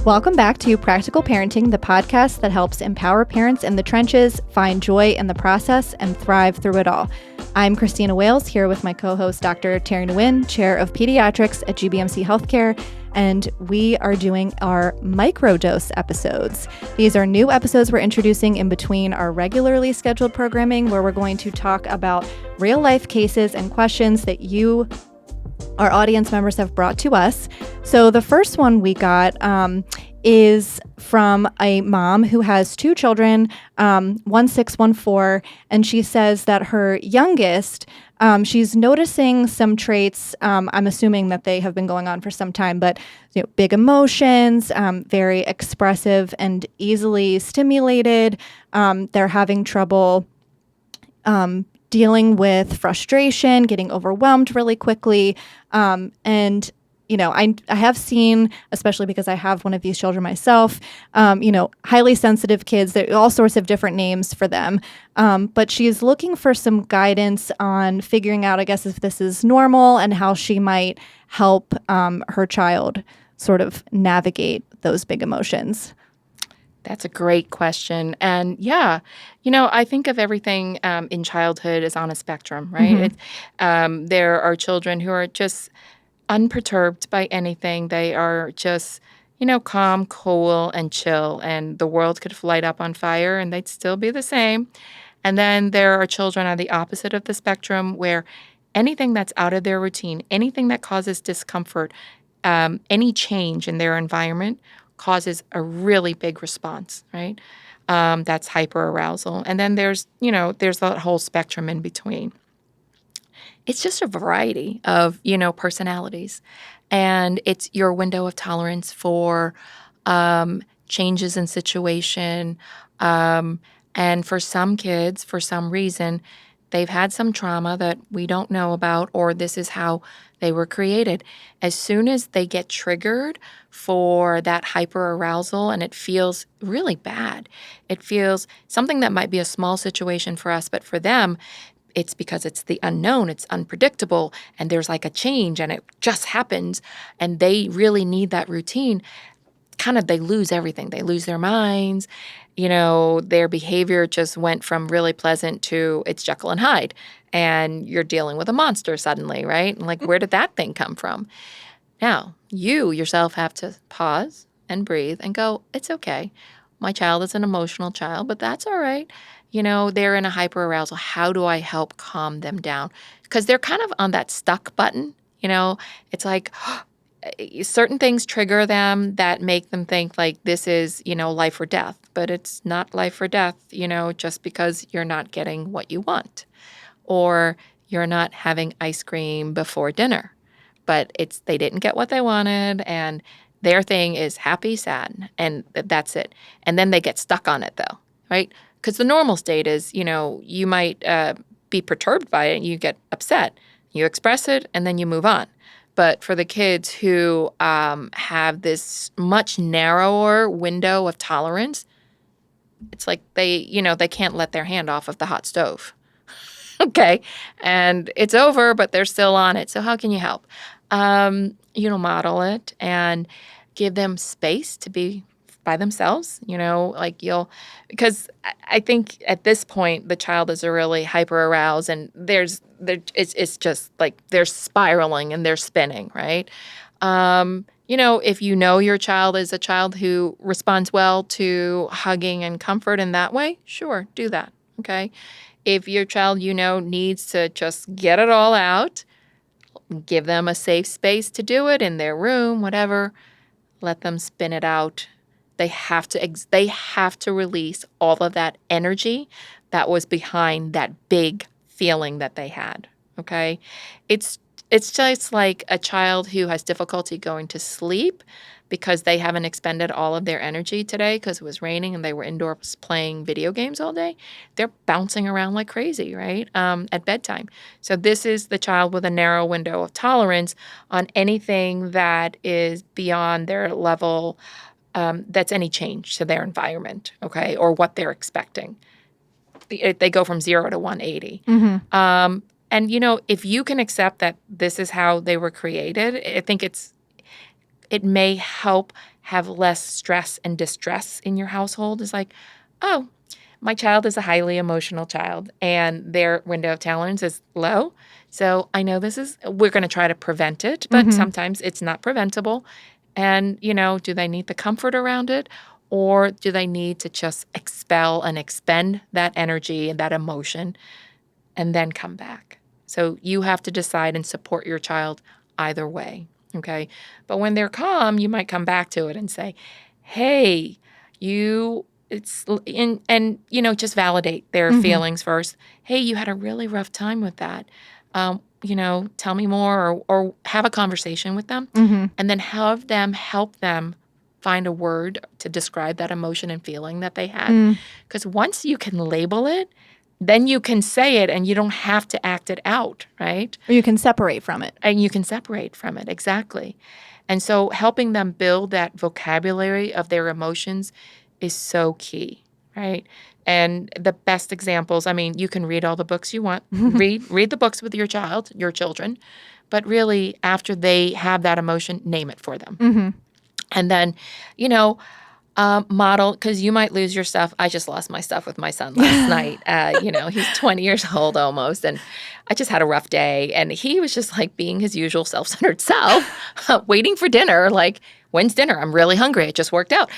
Welcome back to Practical Parenting, the podcast that helps empower parents in the trenches, find joy in the process, and thrive through it all. I'm Christina Wales, here with my co-host, Dr. Terry Nguyen, Chair of Pediatrics at GBMC Healthcare, and we are doing our Microdose episodes. These are new episodes we're introducing in between our regularly scheduled programming, where we're going to talk about real-life cases and questions that you, our audience members, have brought to us. So the first one we got is from a mom who has two children, 1, 6, 1, 4, and she says that her youngest, she's noticing some traits. I'm assuming that they have been going on for some time, but big emotions, very expressive and easily stimulated. They're having trouble dealing with frustration, getting overwhelmed really quickly. And, I have seen, especially because I have one of these children myself, highly sensitive kids, there are all sorts of different names for them. But she's looking for some guidance on figuring out, I guess, if this is normal and how she might help her child sort of navigate those big emotions. That's a great question. And yeah, I think of everything in childhood as on a spectrum, right? Mm-hmm. There are children who are just unperturbed by anything. They are just, calm, cool, and chill. And the world could light up on fire and they'd still be the same. And then there are children on the opposite of the spectrum where anything that's out of their routine, anything that causes discomfort, any change in their environment causes a really big response, right? That's hyperarousal. And then there's that whole spectrum in between. It's just a variety of, personalities. And it's your window of tolerance for changes in situation. And for some kids, for some reason, they've had some trauma that we don't know about, or this is how they were created. As soon as they get triggered for that hyperarousal and it feels really bad, it feels something that might be a small situation for us, but for them, it's because it's the unknown, it's unpredictable, and there's like a change and it just happens, and they really need that routine. They lose everything. They lose their minds. Their behavior just went from really pleasant to it's Jekyll and Hyde, and you're dealing with a monster suddenly, right? And like, where did that thing come from? Now, you yourself have to pause and breathe and go, it's okay. My child is an emotional child, but that's all right. They're in a hyperarousal. How do I help calm them down? Because they're kind of on that stuck button. It's like certain things trigger them that make them think like this is, life or death. But it's not life or death, just because you're not getting what you want or you're not having ice cream before dinner. But they didn't get what they wanted, and their thing is happy, sad, and that's it. And then they get stuck on it, though, right? Because the normal state is, you might be perturbed by it and you get upset. You express it and then you move on. But for the kids who have this much narrower window of tolerance, it's like they can't let their hand off of the hot stove. Okay. And it's over, but they're still on it. So how can you help? Model it and give them space to be by themselves, because I think at this point the child is really hyper aroused and it's just like they're spiraling and they're spinning, right? If your child is a child who responds well to hugging and comfort in that way, sure, do that, okay? If your child, needs to just get it all out, give them a safe space to do it in their room, whatever, let them spin it out. They have to release all of that energy that was behind that big feeling that they had, okay? It's just like a child who has difficulty going to sleep because they haven't expended all of their energy today because it was raining and they were indoors playing video games all day. They're bouncing around like crazy, right, at bedtime. So this is the child with a narrow window of tolerance on anything that is beyond their level, that's any change to their environment, okay, or what they're expecting. They go from 0 to 180. Mm-hmm. And, if you can accept that this is how they were created, I think it may help have less stress and distress in your household is like, oh, my child is a highly emotional child and their window of tolerance is low. So I know we're going to try to prevent it, but sometimes it's not preventable. And, do they need the comfort around it? Or do they need to just expel and expend that energy and that emotion and then come back? So you have to decide and support your child either way, okay? But when they're calm, you might come back to it and say, hey, just validate their feelings first. Hey, you had a really rough time with that. Tell me more or have a conversation with them and then have them help them find a word to describe that emotion and feeling that they had. Because once you can label it, then you can say it and you don't have to act it out, right? Or you can separate from it. And you can separate from it, exactly. And so helping them build that vocabulary of their emotions is so key, right? And the best examples, you can read all the books you want. Read the books with your children. But really, after they have that emotion, name it for them. And then, model, because you might lose your stuff. I just lost my stuff with my son last night. He's 20 years old almost, and I just had a rough day. And he was just like being his usual self-centered self, waiting for dinner. Like, when's dinner? I'm really hungry. It just worked out.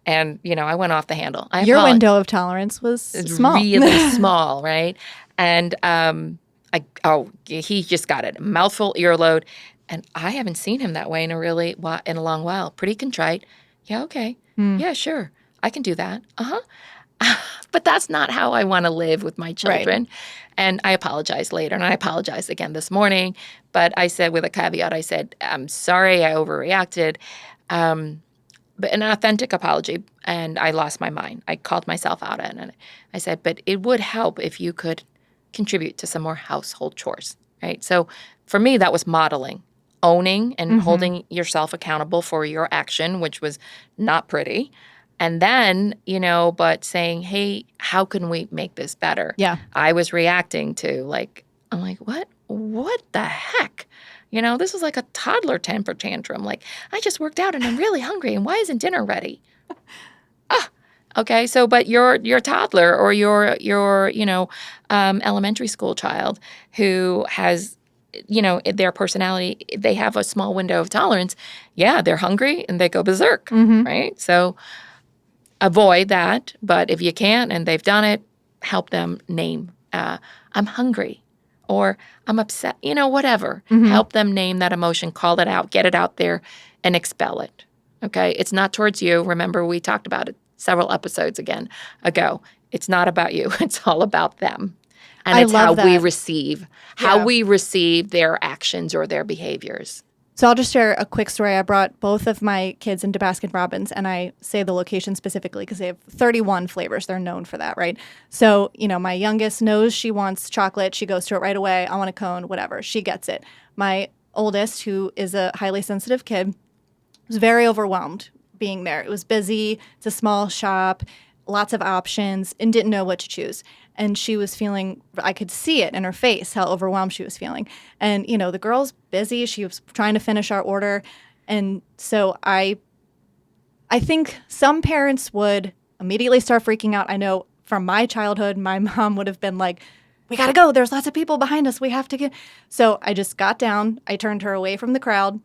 And, I went off the handle. Your window of tolerance was small. Really small, right? And he just got it. A mouthful, earload. And I haven't seen him that way in a long while. Pretty contrite. Yeah, okay. Yeah, sure. I can do that. But that's not how I want to live with my children. Right. And I apologized later, and I apologized again this morning. But I said with a caveat, I'm sorry I overreacted. But an authentic apology, and I lost my mind. I called myself out on it. I said, but it would help if you could contribute to some more household chores, right? So for me, that was modeling. Owning and holding yourself accountable for your action, which was not pretty. And then, but saying, hey, how can we make this better? Yeah. I was reacting to I'm like, what? What the heck? This was like a toddler temper tantrum. Like, I just worked out and I'm really hungry. And why isn't dinner ready? Okay. So, but your toddler or your elementary school child who has their personality, they have a small window of tolerance. Yeah, they're hungry and they go berserk, right? So avoid that. But if you can't and they've done it, help them name, I'm hungry or I'm upset, whatever. Help them name that emotion, call it out, get it out there and expel it, okay? It's not towards you. Remember, we talked about it several episodes ago. It's not about you. It's all about them. And it's how we receive their actions or their behaviors. So I'll just share a quick story. I brought both of my kids into Baskin-Robbins, and I say the location specifically because they have 31 flavors. They're known for that, right? So, my youngest knows she wants chocolate. She goes to it right away. I want a cone, whatever. She gets it. My oldest, who is a highly sensitive kid, was very overwhelmed being there. It was busy. It's a small shop, lots of options, and didn't know what to choose. And she was feeling, I could see it in her face, how overwhelmed she was feeling. And, the girl's busy. She was trying to finish our order. And so I think some parents would immediately start freaking out. I know from my childhood, my mom would have been like, we got to go. There's lots of people behind us. We have to get. So I just got down. I turned her away from the crowd.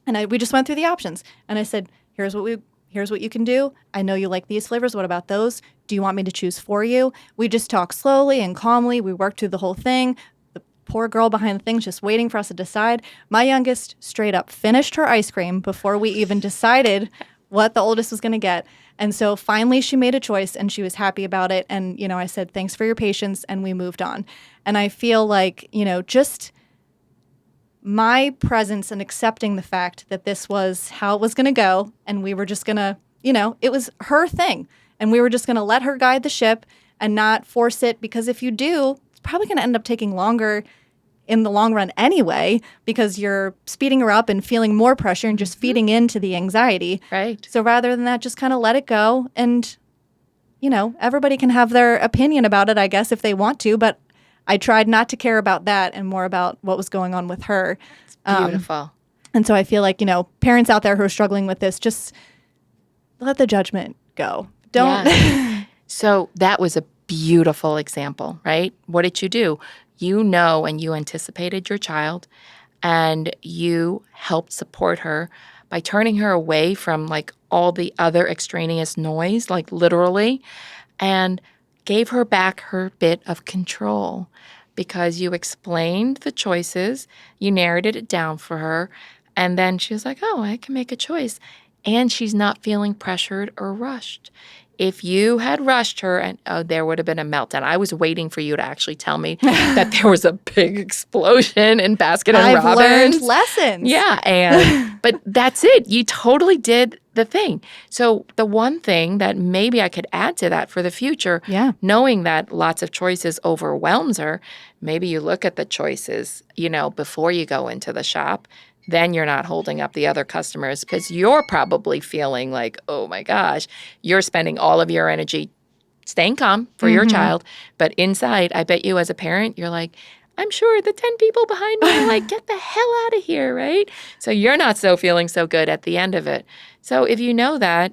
And we just went through the options. And I said, here's what you can do. I know you like these flavors. What about those? Do you want me to choose for you? We just talked slowly and calmly. We worked through the whole thing. The poor girl behind the thing's just waiting for us to decide. My youngest straight up finished her ice cream before we even decided what the oldest was going to get. And so finally she made a choice and she was happy about it. And, I said, thanks for your patience. And we moved on. And I feel like, just my presence and accepting the fact that this was how it was going to go, and we were just going to, it was her thing, and we were just going to let her guide the ship and not force it, because if you do, it's probably going to end up taking longer in the long run anyway, because you're speeding her up and feeling more pressure and just feeding into the anxiety. Right. So rather than that, just kind of let it go, and, everybody can have their opinion about it, I guess, if they want to, but I tried not to care about that and more about what was going on with her. It's beautiful. And so I feel like, parents out there who are struggling with this, just let the judgment go. Don't. Yeah. So that was a beautiful example, right? What did you do? You know, and you anticipated your child, and you helped support her by turning her away from like all the other extraneous noise, like literally, and gave her back her bit of control because you explained the choices, you narrated it down for her, and then she was like, oh, I can make a choice. And she's not feeling pressured or rushed. If you had rushed her, and there would have been a meltdown. I was waiting for you to actually tell me that there was a big explosion in Baskin and I've Robbins. learned lessons. Yeah, but that's it. You totally did the thing. So the one thing that maybe I could add to that for the future, knowing that lots of choices overwhelms her, maybe you look at the choices, before you go into the shop. Then you're not holding up the other customers because you're probably feeling like, oh my gosh, you're spending all of your energy staying calm for your child. But inside, I bet you as a parent, you're like, I'm sure the 10 people behind me are like, get the hell out of here, right? So you're not feeling so good at the end of it. So if you know that,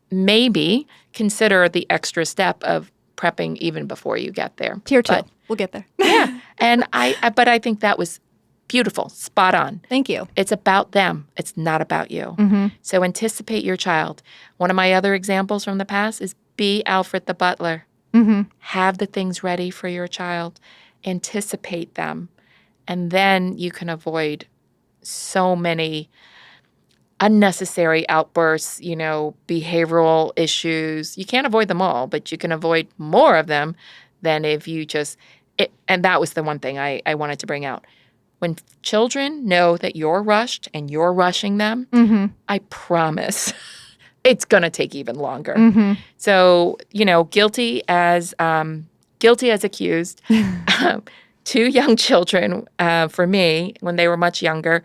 maybe consider the extra step of prepping even before you get there. Tier 2. We'll get there. Yeah. But I think that was beautiful. Spot on. Thank you. It's about them. It's not about you. So anticipate your child. One of my other examples from the past is be Alfred the butler. Have the things ready for your child. Anticipate them. And then you can avoid so many unnecessary outbursts, behavioral issues. You can't avoid them all, but you can avoid more of them than if you and that was the one thing I wanted to bring out. When children know that you're rushed and you're rushing them, I promise it's going to take even longer. So, guilty as accused. 2 young children, for me, when they were much younger,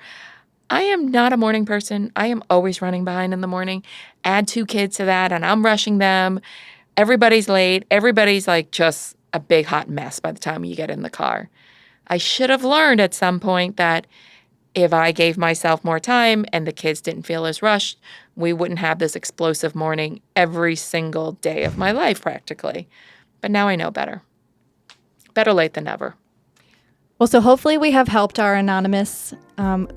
I am not a morning person. I am always running behind in the morning. Add 2 kids to that, and I'm rushing them. Everybody's late. Everybody's like just a big hot mess by the time you get in the car. I should have learned at some point that if I gave myself more time and the kids didn't feel as rushed, we wouldn't have this explosive morning every single day of my life practically. But now I know better. Better late than never. Well, so hopefully we have helped our anonymous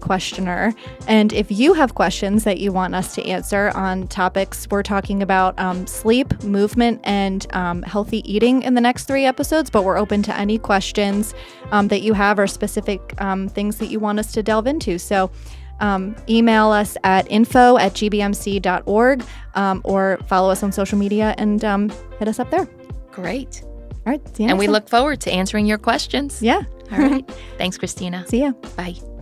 questioner. And if you have questions that you want us to answer on topics, we're talking about sleep, movement, and healthy eating in the next 3 episodes, but we're open to any questions that you have or specific things that you want us to delve into. So email us at info@gbmc.org or follow us on social media and hit us up there. Great. All right. See you next And we time. look forward to answering your questions. Yeah. All right. Thanks, Christina. See ya. Bye.